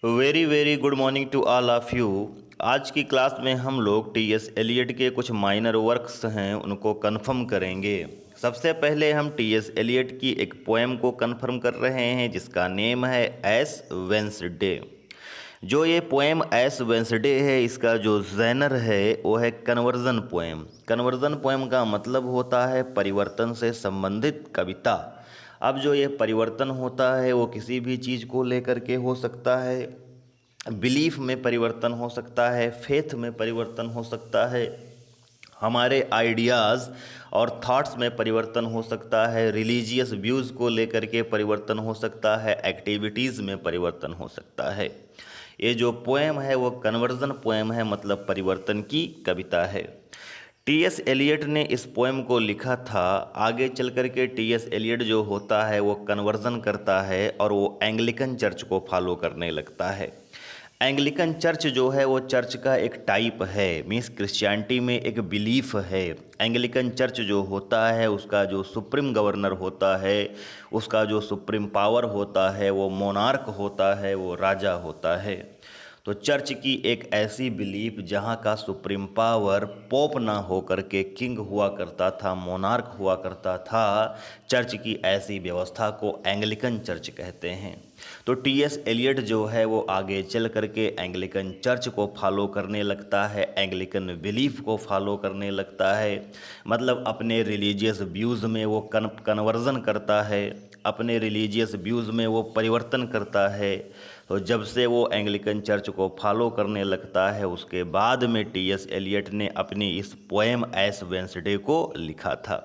Very very good morning to all of you. आज की class में हम लोग टी एस एलियट के कुछ माइनर वर्क्स हैं उनको कंफर्म करेंगे। सबसे पहले हम टी एस एलियट की एक पोएम को कंफर्म कर रहे हैं जिसका नेम है एस वेंसडे। जो ये पोएम एस वेंसडे है इसका जो जैनर है वो है कन्वर्जन पोएम। कन्वर्जन पोएम का मतलब होता है परिवर्तन से संबंधित कविता। अब जो ये परिवर्तन होता है वो किसी भी चीज़ को लेकर के हो सकता है, बिलीफ में परिवर्तन हो सकता है, फेथ में परिवर्तन हो सकता है, हमारे आइडियाज़ और थॉट्स में परिवर्तन हो सकता है, रिलीजियस व्यूज़ को लेकर के परिवर्तन हो सकता है, एक्टिविटीज़ में परिवर्तन हो सकता है। ये जो पोएम है वो कन्वर्जन पोएम है, मतलब परिवर्तन की कविता है। टी एस एलियट ने इस पोएम को लिखा था। आगे चल कर के टी एस एलियट जो होता है वो कन्वर्जन करता है और वो एंग्लिकन चर्च को फॉलो करने लगता है। एंग्लिकन चर्च जो है वो चर्च का एक टाइप है, मीन्स क्रिश्चियनिटी में एक बिलीफ है। एंग्लिकन चर्च जो होता है उसका जो सुप्रीम गवर्नर होता है, उसका जो सुप्रीम पावर होता है वो मोनार्क होता है, वो राजा होता है। तो चर्च की एक ऐसी बिलीफ जहाँ का सुप्रीम पावर पोप ना हो करके किंग हुआ करता था, मोनार्क हुआ करता था, चर्च की ऐसी व्यवस्था को एंग्लिकन चर्च कहते हैं। तो टी एस एलियट जो है वो आगे चल करके एंग्लिकन चर्च को फॉलो करने लगता है, एंग्लिकन बिलीफ को फॉलो करने लगता है, मतलब अपने रिलीजियस व्यूज़ में वो कन्वर्जन करता है, अपने रिलीजियस व्यूज़ में वो परिवर्तन करता है। तो जब से वो एंग्लिकन चर्च को फॉलो करने लगता है उसके बाद में टी एस एलियट ने अपनी इस पोएम एस वेंसडे को लिखा था।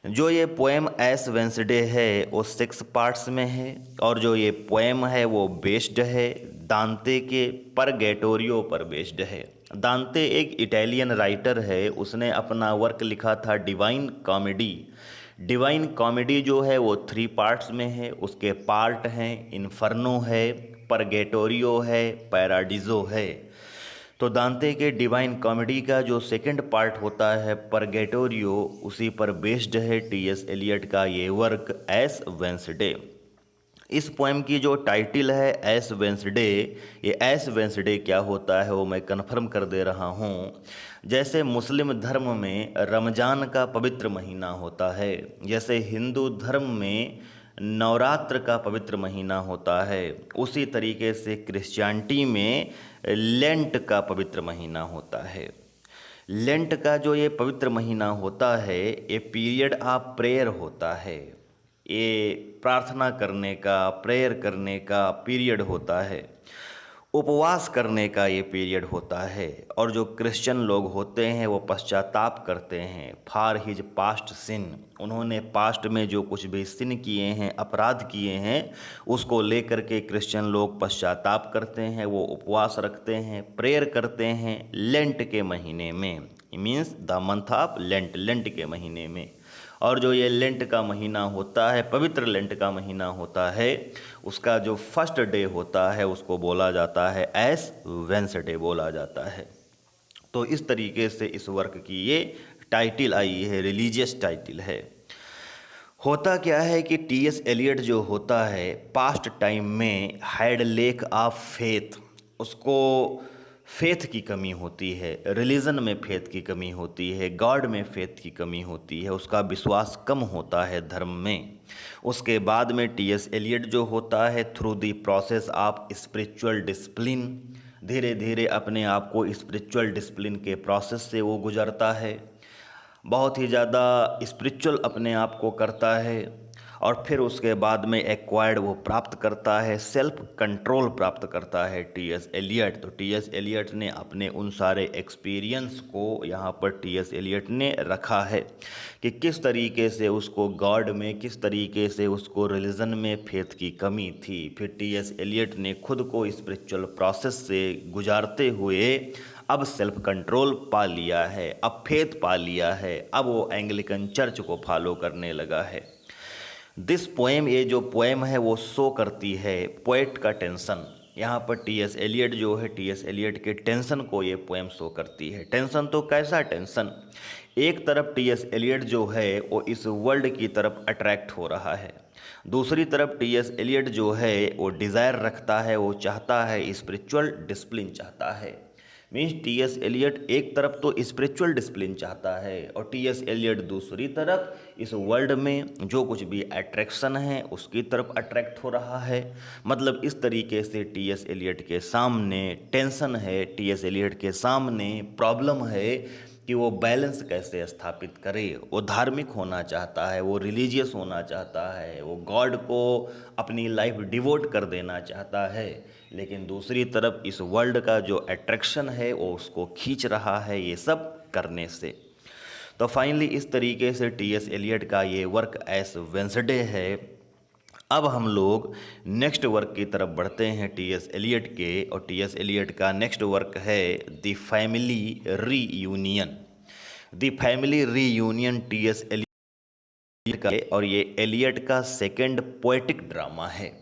जो ये पोएम एस वेंसडे है वो 6 पार्ट्स में है और जो ये पोएम है वो बेस्ड है दांते के परगेटोरियो पर बेस्ड है। दांते एक इटालियन राइटर है, उसने अपना वर्क लिखा था डिवाइन कॉमेडी। डिवाइन कॉमेडी जो है वो 3 पार्ट्स में है। उसके पार्ट हैं इन्फर्नो है, परगेटोरियो है, पैराडिजो है। तो दांते के डिवाइन कॉमेडी का जो सेकंड पार्ट होता है परगेटोरियो, उसी पर बेस्ड है टी एस एलियट का ये वर्क एस वेंसडे। इस पोएम की जो टाइटल है एस वेंसडे, ये एस वेंसडे क्या होता है वो मैं कन्फर्म कर दे रहा हूँ। जैसे मुस्लिम धर्म में रमज़ान का पवित्र महीना होता है, जैसे हिंदू धर्म में नवरात्र का पवित्र महीना होता है, उसी तरीके से क्रिश्चियनिटी में लेंट का पवित्र महीना होता है। लेंट का जो ये पवित्र महीना होता है ये पीरियड ऑफ प्रेयर होता है, ये प्रार्थना करने का, प्रेयर करने का पीरियड होता है, उपवास करने का ये पीरियड होता है। और जो क्रिश्चियन लोग होते हैं वो पश्चाताप करते हैं फॉर हिज पास्ट सिन। उन्होंने पास्ट में जो कुछ भी सिन किए हैं, अपराध किए हैं, उसको लेकर के क्रिश्चियन लोग पश्चाताप करते हैं, वो उपवास रखते हैं, प्रेयर करते हैं लेंट के महीने में, means the month of lent, lent के महीने में। और जो ये लेंट का महीना होता है, पवित्र लेंट का महीना होता है, उसका जो फर्स्ट डे होता है उसको बोला जाता है एस वेंसडे बोला जाता है। तो इस तरीके से इस वर्क की ये टाइटल आई है, रिलीजियस टाइटल है। होता क्या है कि टी एस एलियट जो होता है पास्ट टाइम में हैड लेक ऑफ फेथ, उसको फेथ की कमी होती है, रिलीजन में फेथ की कमी होती है, गॉड में फेथ की कमी होती है, उसका विश्वास कम होता है धर्म में। उसके बाद में टी एस एलियट जो होता है through the process of spiritual discipline, धीरे धीरे अपने आप को स्पिरिचुअल डिसिप्लिन के प्रोसेस से वो गुजरता है, बहुत ही ज़्यादा स्पिरिचुअल अपने आप को करता है, और फिर उसके बाद में एक्वायर्ड वो प्राप्त करता है, सेल्फ कंट्रोल प्राप्त करता है टी एस एलियट। तो टी एस एलियट ने अपने उन सारे एक्सपीरियंस को यहाँ पर टी एस एलियट ने रखा है कि किस तरीके से उसको गॉड में, किस तरीके से उसको रिलीजन में फेथ की कमी थी। फिर टी एस एलियट ने खुद को स्पिरिचुअल प्रोसेस से गुजारते हुए अब सेल्फ कंट्रोल पा लिया है, अब फेथ पा लिया है, अब वो एंग्लिकन चर्च को फॉलो करने लगा है। दिस पोएम, ये जो पोएम है वो शो करती है पोएट का टेंशन। यहाँ पर टी एस एलियट जो है, टी एस एलियट के टेंशन को ये पोएम शो करती है। टेंशन तो कैसा टेंशन, एक तरफ टी एस एलियट जो है वो इस वर्ल्ड की तरफ अट्रैक्ट हो रहा है, दूसरी तरफ टीएस एलियट जो है वो डिज़ायर रखता है, वो चाहता है स्पिरिचुअल डिसिप्लिन चाहता है। मीन्स टीएस एलियट एक तरफ तो स्पिरिचुअल डिसिप्लिन चाहता है और टीएस एलियट दूसरी तरफ इस वर्ल्ड में जो कुछ भी अट्रैक्शन है उसकी तरफ अट्रैक्ट हो रहा है। मतलब इस तरीके से टीएस एलियट के सामने टेंशन है, टीएस एलियट के सामने प्रॉब्लम है कि वो बैलेंस कैसे स्थापित करे। वो धार्मिक होना चाहता है, वो रिलीजियस होना चाहता है, वो गॉड को अपनी लाइफ डिवोट कर देना चाहता है, लेकिन दूसरी तरफ इस वर्ल्ड का जो अट्रैक्शन है वो उसको खींच रहा है ये सब करने से। तो फाइनली इस तरीके से टीएस एलियट का ये वर्क एज वेंसडे है। अब हम लोग नेक्स्ट वर्क की तरफ बढ़ते हैं टीएस एलियट के, और टीएस एलियट का नेक्स्ट वर्क है the family reunion. The family reunion T S Eliot का, और ये एलियट का सेकंड पोएटिक ड्रामा है।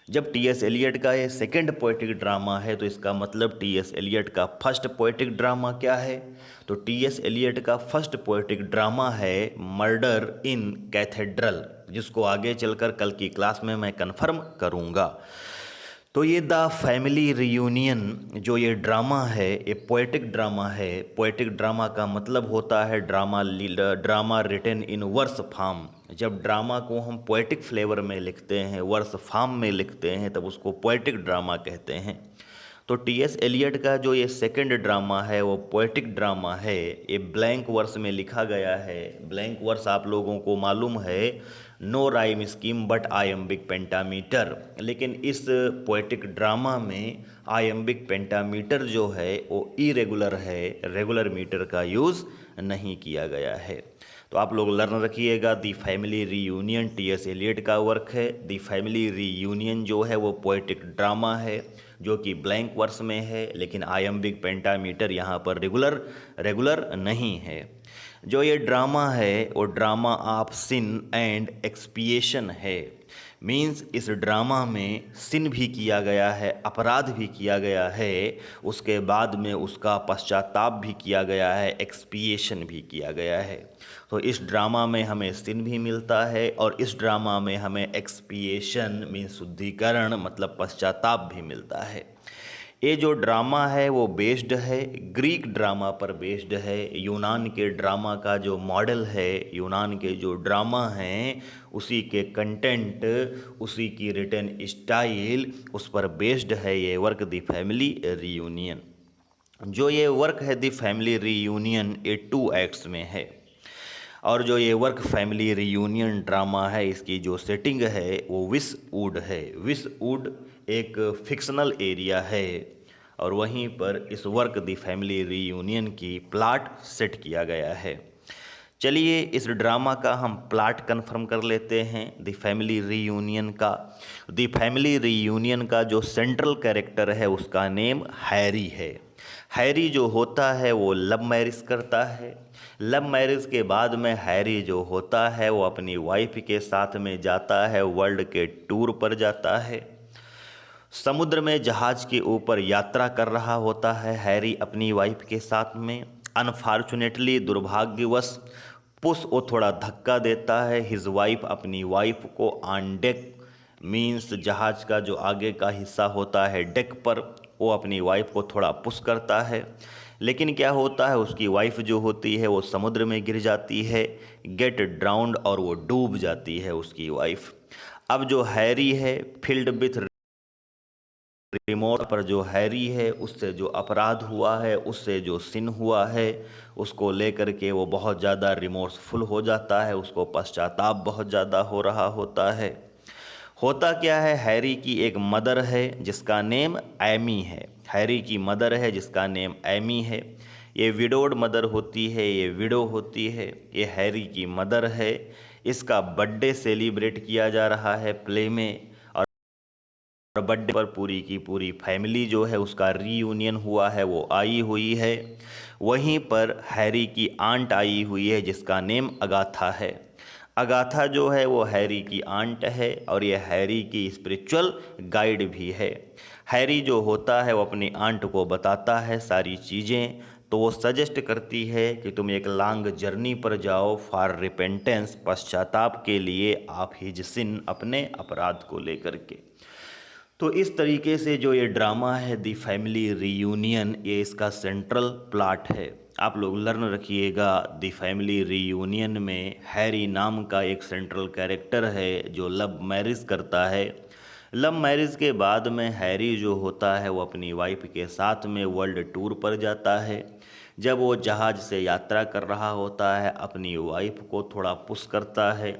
जब टीएस एलियट का ये सेकंड पोएटिक ड्रामा है तो इसका मतलब टीएस एलियट का फर्स्ट पोएटिक ड्रामा क्या है? तो टीएस एलियट का फर्स्ट पोएटिक ड्रामा है मर्डर इन कैथेड्रल, जिसको आगे चलकर कल की क्लास में मैं कन्फर्म करूँगा। तो ये द फैमिली रियूनियन जो ये ड्रामा है ये पोएटिक ड्रामा है। पोएटिक ड्रामा का मतलब होता है drama written in verse form. जब ड्रामा को हम पोएटिक फ्लेवर में लिखते हैं, वर्स फॉर्म में लिखते हैं, तब उसको पोएटिक ड्रामा कहते हैं। तो टीएस एलियट का जो ये सेकंड ड्रामा है वो पोएटिक ड्रामा है। ये ब्लैंक वर्स में लिखा गया है। ब्लैंक वर्स आप लोगों को मालूम है, no rhyme scheme but iambic pentameter. लेकिन इस पोएटिक ड्रामा में आयम्बिक पेंटामीटर जो है वो इरेगुलर है, रेगुलर मीटर का यूज़ नहीं किया गया है। तो आप लोग लर्न रखिएगा, दी फैमिली रीयूनियन टीएस एलियट का वर्क है। दी फैमिली रीयूनियन जो है वो पोएटिक ड्रामा है जो कि ब्लैंक वर्स में है, लेकिन आयम्बिक पेंटामीटर यहाँ पर रेगुलर नहीं है। जो ये ड्रामा है वो ड्रामा ऑफ सिन एंड एक्सपिएशन है। मीन्स इस ड्रामा में सिन भी किया गया है, अपराध भी किया गया है, उसके बाद में उसका पश्चाताप भी किया गया है, एक्सपिएशन भी किया गया है। तो इस ड्रामा में हमें सिन भी मिलता है और इस ड्रामा में हमें एक्सपिएशन मीन्स शुद्धिकरण मतलब पश्चाताप भी मिलता है। ये जो ड्रामा है वो बेस्ड है ग्रीक ड्रामा पर बेस्ड है। यूनान के ड्रामा का जो मॉडल है, यूनान के जो ड्रामा हैं उसी के कंटेंट, उसी की रिटन स्टाइल, उस पर बेस्ड है ये वर्क द फैमिली रीयूनियन। जो ये वर्क है द फैमिली रीयूनियन ये 2 एक्ट्स में है। और जो ये वर्क फैमिली रीयूनियन ड्रामा है इसकी जो सेटिंग है वो विसवुड है। विसवुड एक फिक्शनल एरिया है और वहीं पर इस वर्क द फैमिली रीयूनियन की प्लाट सेट किया गया है। चलिए इस ड्रामा का हम प्लाट कंफर्म कर लेते हैं द फैमिली रीयूनियन का। द फैमिली रीयूनियन का जो सेंट्रल कैरेक्टर है उसका नेम हैरी है। हैरी जो होता है वो लव मैरिज करता है। लव मैरिज के बाद में हैरी जो होता है वो अपनी वाइफ के साथ में जाता है, वर्ल्ड के टूर पर जाता है। समुद्र में जहाज के ऊपर यात्रा कर रहा होता है हैरी अपनी वाइफ के साथ में। अनफॉर्चुनेटली दुर्भाग्यवश पुश वो थोड़ा धक्का देता है हिज वाइफ अपनी वाइफ को ऑन डेक, मीन्स जहाज का जो आगे का हिस्सा होता है डेक पर, वो अपनी वाइफ को थोड़ा पुश करता है। लेकिन क्या होता है उसकी वाइफ जो होती है वो समुद्र में गिर जाती है, गेट ड्राउंड, और वो डूब जाती है उसकी वाइफ। अब जो हैरी है फील्ड विथ रिमोर्स पर, जो हैरी है उससे जो अपराध हुआ है, उससे जो सिन हुआ है, उसको लेकर के वो बहुत ज़्यादा रिमोर्सफुल हो जाता है, उसको पश्चाताप बहुत ज़्यादा हो रहा होता है। होता क्या है, हैरी की एक मदर है जिसका नेम एमी है। हैरी की मदर है जिसका नेम एमी है। ये विडोड मदर होती है, ये विडो होती है। ये हैरी की मदर है। इसका बर्थडे सेलिब्रेट किया जा रहा है प्ले में, और बर्थडे पर पूरी की पूरी फैमिली जो है उसका रीयूनियन हुआ है, वो आई हुई है। वहीं पर हैरी की आंट आई हुई है जिसका नेम अगाथा है। अगाथा जो है वो हैरी की आंट है और ये हैरी की स्पिरिचुअल गाइड भी है। हैरी जो होता है वो अपनी आंट को बताता है सारी चीज़ें, तो वो सजेस्ट करती है कि तुम एक लॉन्ग जर्नी पर जाओ फॉर रिपेंटेंस, पश्चाताप के लिए, आप हिज सिन, अपने अपराध को लेकर के। तो इस तरीके से जो ये ड्रामा है दी फैमिली रीयूनियन, ये इसका सेंट्रल प्लॉट है। आप लोग लर्न रखिएगा, दी फैमिली रीयूनियन में हैरी नाम का एक सेंट्रल कैरेक्टर है जो लव मैरिज करता है। लव मैरिज के बाद में हैरी जो होता है वो अपनी वाइफ के साथ में वर्ल्ड टूर पर जाता है। जब वो जहाज़ से यात्रा कर रहा होता है, अपनी वाइफ को थोड़ा पुश करता है।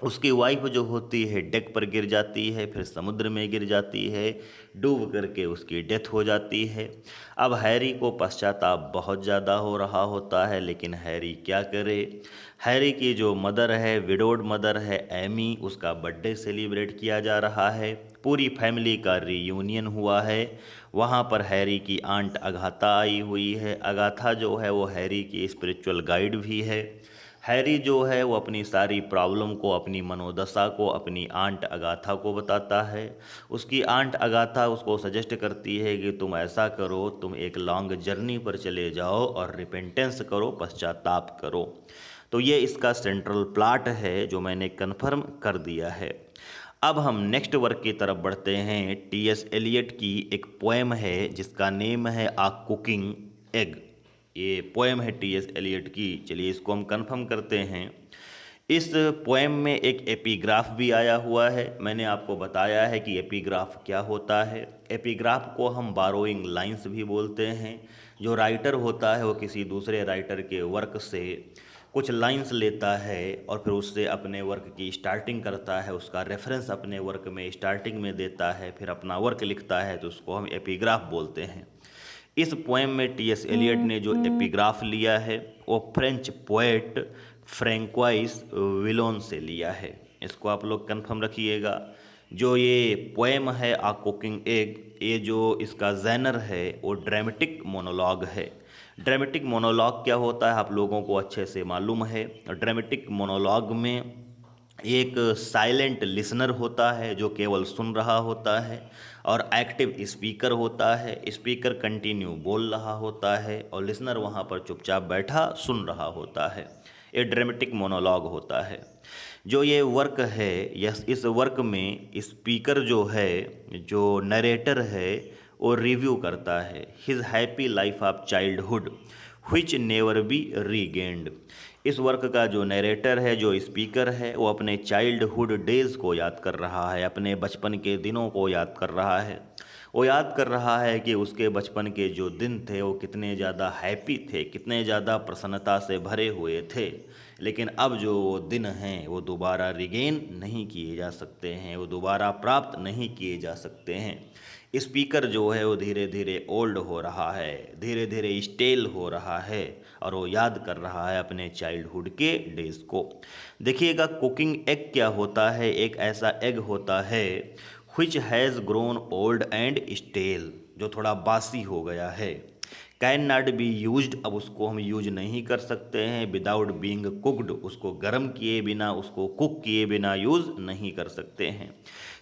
उसकी वाइफ जो होती है डेक पर गिर जाती है, फिर समुद्र में गिर जाती है, डूब करके उसकी डेथ हो जाती है। अब हैरी को पश्चाताप बहुत ज़्यादा हो रहा होता है, लेकिन हैरी क्या करे। हैरी की जो मदर है, विडोड मदर है एमी, उसका बर्थडे सेलिब्रेट किया जा रहा है, पूरी फैमिली का रीयूनियन हुआ है। वहाँ पर हैरी की आंट अगाथा आई हुई है। अगाथा जो है वो हैरी की स्पिरिचुअल गाइड भी है। हैरी जो है वो अपनी सारी प्रॉब्लम को, अपनी मनोदशा को अपनी आंट अगाथा को बताता है। उसकी आंट अगाथा उसको सजेस्ट करती है कि तुम ऐसा करो, तुम एक लॉन्ग जर्नी पर चले जाओ और रिपेंटेंस करो, पश्चाताप करो। तो ये इसका सेंट्रल प्लॉट है जो मैंने कन्फर्म कर दिया है। अब हम नेक्स्ट वर्क की तरफ बढ़ते हैं। टी.एस. एलियट की एक पोएम है जिसका नेम है आ कुकिंग एग। ये पोएम है टी.एस. एलियट की। चलिए इसको हम कंफर्म करते हैं। इस पोएम में एक एपिग्राफ भी आया हुआ है। मैंने आपको बताया है कि एपिग्राफ क्या होता है। एपिग्राफ को हम बारोइंग लाइंस भी बोलते हैं। जो राइटर होता है वो किसी दूसरे राइटर के वर्क से कुछ लाइंस लेता है और फिर उससे अपने वर्क की स्टार्टिंग करता है, उसका रेफरेंस अपने वर्क में स्टार्टिंग में देता है, फिर अपना वर्क लिखता है, तो उसको हम एपिग्राफ बोलते हैं। इस पोएम में टी.एस. एलियट ने जो एपिग्राफ लिया है वो फ्रेंच पोएट फ्रैंकोइस विलोन से लिया है। इसको आप लोग कंफर्म रखिएगा। जो ये पोएम है आ कुकिंग एग, ये जो इसका जैनर है वो ड्रामेटिक मोनोलॉग है। ड्रामेटिक मोनोलॉग क्या होता है आप लोगों को अच्छे से मालूम है। ड्रामेटिक मोनोलॉग में एक साइलेंट लिसनर होता है जो केवल सुन रहा होता है, और एक्टिव स्पीकर होता है। स्पीकर कंटिन्यू बोल रहा होता है और लिसनर वहाँ पर चुपचाप बैठा सुन रहा होता है। ये ड्रामेटिक मोनोलॉग होता है। जो ये वर्क है, यस, इस वर्क में स्पीकर जो है, जो नरेटर है, वो रिव्यू करता है his happy life of childhood which never be regained. इस वर्क का जो नरेटर है, जो स्पीकर है, वो अपने चाइल्डहुड डेज़ को याद कर रहा है, अपने बचपन के दिनों को याद कर रहा है। वो याद कर रहा है कि उसके बचपन के जो दिन थे वो कितने ज़्यादा हैप्पी थे, कितने ज़्यादा प्रसन्नता से भरे हुए थे। लेकिन अब जो वो दिन हैं वो दोबारा रिगेन नहीं किए जा सकते हैं, वो दोबारा प्राप्त नहीं किए जा सकते हैं। स्पीकर जो है वो धीरे धीरे ओल्ड हो रहा है, धीरे धीरे स्टेल हो रहा है, और वो याद कर रहा है अपने चाइल्डहुड के डेज़ को। देखिएगा कुकिंग एग क्या होता है। एक ऐसा एग होता है which has grown old and stale, जो थोड़ा बासी हो गया है। कैन नॉट बी यूज्ड, अब उसको हम यूज नहीं कर सकते हैं। विदाउट बीइंग कुकड, उसको गर्म किए बिना, उसको कुक किए बिना यूज़ नहीं कर सकते हैं।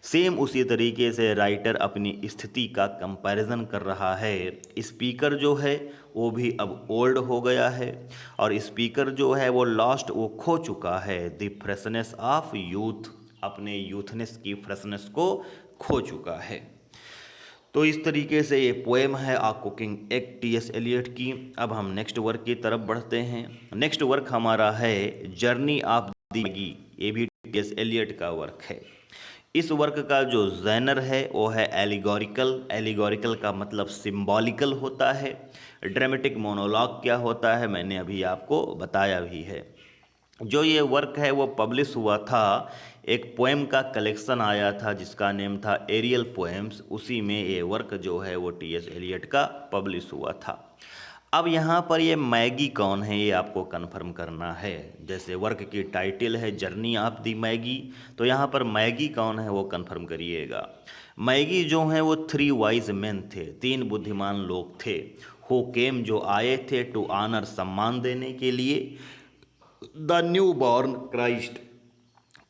सेम उसी तरीके से राइटर अपनी स्थिति का कंपैरिजन कर रहा है। स्पीकर जो है वो भी अब ओल्ड हो गया है, और स्पीकर जो है वो लॉस्ट, वो खो चुका है द फ्रेशनेस ऑफ यूथ, अपने यूथनेस की फ्रेशनेस को खो चुका है। तो इस तरीके से ये पोएम है आ कुकिंग एग टी.एस. एलियट की। अब हम नेक्स्ट वर्क की तरफ बढ़ते हैं। नेक्स्ट वर्क हमारा है जर्नी ऑफ द मैगी। ये भी टी.एस. एलियट का वर्क है। इस वर्क का जो जैनर है वो है एलिगोरिकल। एलिगोरिकल का मतलब सिंबॉलिकल होता है। ड्रामेटिक मोनोलॉग क्या होता है मैंने अभी आपको बताया भी है। जो ये वर्क है वो पब्लिश हुआ था, एक पोएम का कलेक्शन आया था जिसका नेम था एरियल पोएम्स, उसी में ये वर्क जो है वो टी.एस. एलियट का पब्लिश हुआ था। अब यहाँ पर ये मैगी कौन है ये आपको कंफर्म करना है। जैसे वर्क की टाइटल है जर्नी ऑफ द मैगी, तो यहाँ पर मैगी कौन है वो कंफर्म करिएगा। मैगी जो है वो 3 वाइज मैन थे, 3 बुद्धिमान लोग थे। हु केम, जो आए थे, टू ऑनर, सम्मान देने के लिए, the new born Christ.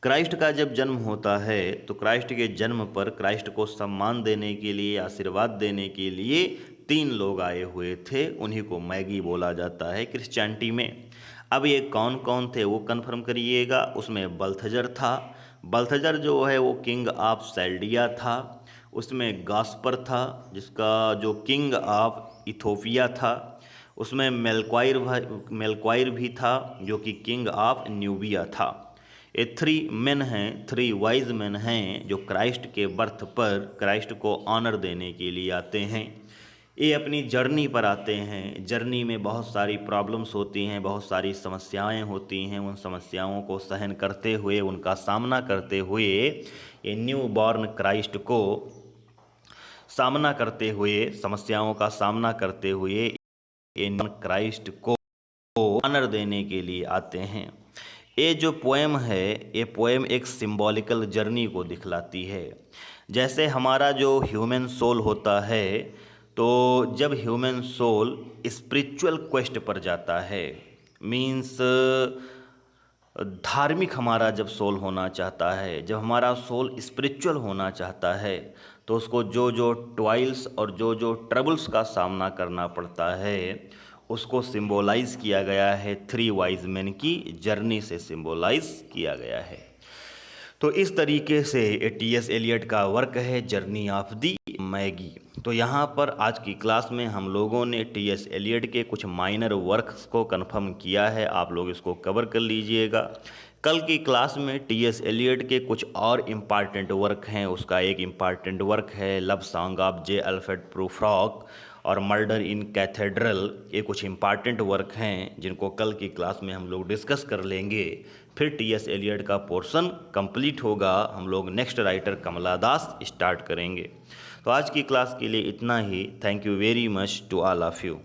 Christ का जब जन्म होता है तो क्राइस्ट के जन्म पर क्राइस्ट को सम्मान देने के लिए, आशीर्वाद देने के लिए 3 लोग आए हुए थे, उन्हीं को मैगी बोला जाता है क्रिश्चियनिटी में। अब ये कौन कौन थे वो कन्फर्म करिएगा। उसमें बल्थजर था, बल्थजर जो है वो किंग ऑफ सेल्डिया था। उसमें गास्पर था, जिसका जो किंग ऑफ इथोपिया था। उसमें मेलक्वायर भी था, जो कि किंग ऑफ न्यूबिया था। ये 3 मेन हैं, 3 वाइज मेन हैं, जो क्राइस्ट के बर्थ पर क्राइस्ट को ऑनर देने के लिए आते हैं। ये अपनी जर्नी पर आते हैं। जर्नी में बहुत सारी प्रॉब्लम्स होती हैं, बहुत सारी समस्याएं होती हैं। उन समस्याओं को सहन करते हुए, उनका सामना करते हुए, ये न्यू बॉर्न क्राइस्ट को सामना करते हुए, समस्याओं का सामना करते हुए ये क्राइस्ट को ऑनर देने के लिए आते हैं। ये जो पोएम है, ये पोएम एक सिंबॉलिकल जर्नी को दिखलाती है। जैसे हमारा जो ह्यूमन सोल होता है, तो जब ह्यूमन सोल स्पिरिचुअल क्वेस्ट पर जाता है, मीन्स धार्मिक हमारा जब सोल होना चाहता है, जब हमारा सोल स्पिरिचुअल होना चाहता है, तो उसको जो जो ट्वाइल्स और जो जो ट्रबल्स का सामना करना पड़ता है, उसको सिंबोलाइज किया गया है 3 वाइज मैन की जर्नी से सिंबोलाइज किया गया है। तो इस तरीके से टी.एस. एलियट का वर्क है जर्नी ऑफ दी मैगी। तो यहाँ पर आज की क्लास में हम लोगों ने टी.एस. एलियट के कुछ माइनर वर्क्स को कंफर्म किया है। आप लोग इसको कवर कर लीजिएगा। कल की क्लास में टी.एस. एलियट के कुछ और इम्पॉर्टेंट वर्क हैं। उसका एक इम्पॉर्टेंट वर्क है love song of J Alfred Prufrock और मर्डर इन कैथेड्रल। ये कुछ इम्पॉर्टेंट वर्क हैं जिनको कल की क्लास में हम लोग डिस्कस कर लेंगे। फिर टी.एस. एलियट का पोर्शन कंप्लीट होगा। हम लोग next writer Kamala Das start करेंगे। तो आज की क्लास के लिए इतना ही। Thank you very much to all of you.